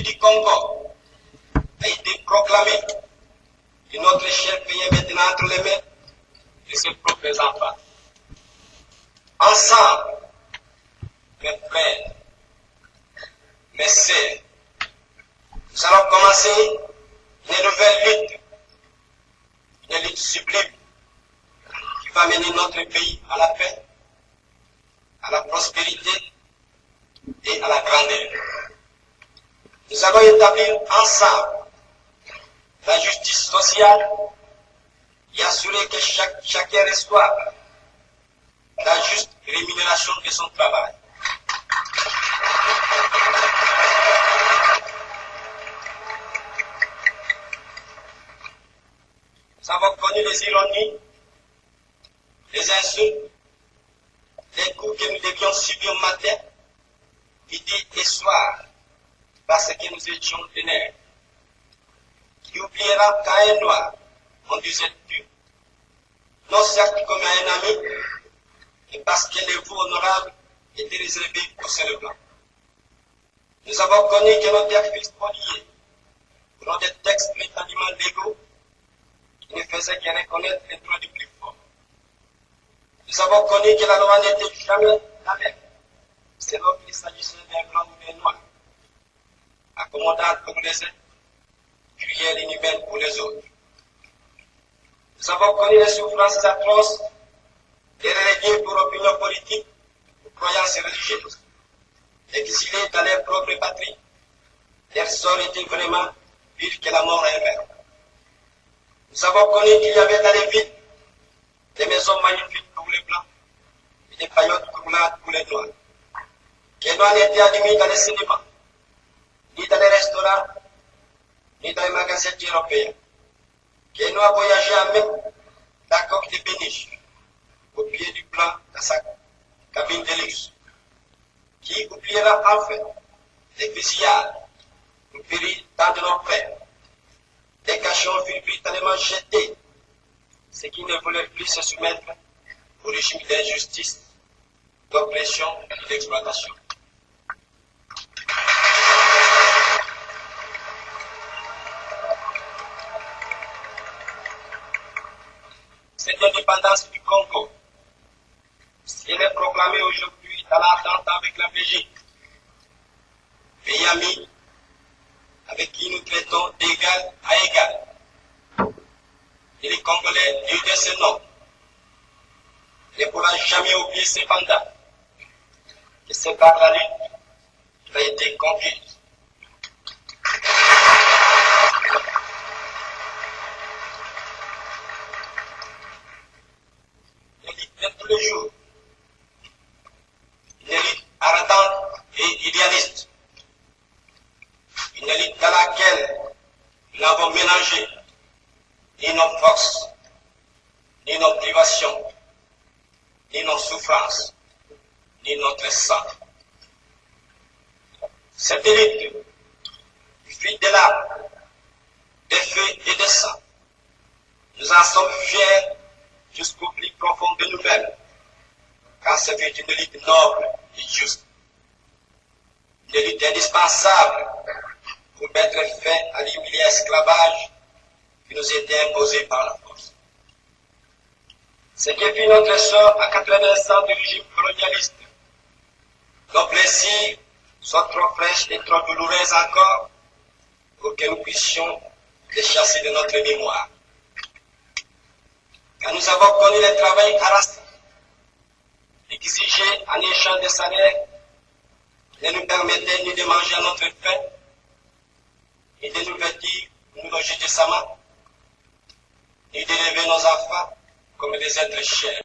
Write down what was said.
du Congo a été proclamé et notre cher pays est maintenant entre les mains de ses propres enfants. Ensemble, mes frères, mes sœurs, nous allons commencer une nouvelle lutte, une lutte sublime qui va mener notre pays à la paix, à la prospérité et à la grandeur. Nous allons établir ensemble la justice sociale et assurer que chacun reçoive la juste rémunération de son travail. Nous avons connu les ironies, les insultes, les coups que nous devions subir matin, midi et soir, parce que nous étions ténèbres. Qui oubliera qu'à un noir, on disait tu, non certes comme à un ami, mais parce que les voix honorables étaient réservés au seul blanc. Nous avons connu que nos terres furent spoliées, pour des textes prétendument légaux, qui ne faisaient que reconnaître les droits du plus fort. Nous avons connu que la loi n'était jamais la même, selon qu'il s'agissait d'un blanc ou d'un noir, accommodable pour les uns, cuillère inhumaine pour les autres. Nous avons connu les souffrances atroces des relégués pour opinion politique, pour croyances religieuses, exilés dans leur propre patrie. Leur sort était vraiment pire que la mort elle-même. Nous avons connu qu'il y avait dans les villes des maisons magnifiques pour les blancs et des paillotes coulantes pour les noirs. Que les noirs n'étaient admis dans les cinémas, ni dans les restaurants, ni dans les magasins européens. Que les noirs voyageaient à même la coque de péniche, au pied du blanc dans sa cabine de luxe. Qui oubliera enfin les fusillades pour périr tant de nos frères. Les cachons furent brutalement jetés, ceux qui ne voulaient plus se soumettre au régime d'injustice, d'oppression et d'exploitation. Cette indépendance du Congo, si elle est proclamée aujourd'hui dans l'entente avec la Belgique, pays ami avec qui nous traitons d'égal à égal, et les Congolais disent de ce nom, il ne pourra jamais oublier cependant que c'est par la lutte qu'il a été conquise. Une lutte de tous les jours, une lutte ardente et idéaliste, une lutte dans laquelle nous n'avons mélangé ni nos forces, ni nos privations, ni nos souffrances, ni notre sang. Cette lutte fuit de larmes, de feu et de sang. Nous en sommes fiers jusqu'au plus profond de nous-mêmes, car c'est une lutte noble et juste. Une lutte indispensable pour mettre fin à l'humiliant esclavage qui nous était imposé par la force. Ce qui fut notre sort à 80 ans du régime colonialiste. Nos blessures sont trop fraîches et trop douloureuses encore pour que nous puissions les chasser de notre mémoire. Quand nous avons connu le travail harassant, exigé en échange de salaire, ne nous permettait ni de manger à notre faim, ni de nous vêtir ou nous loger décemment, ni d'élever nos enfants comme des êtres chers.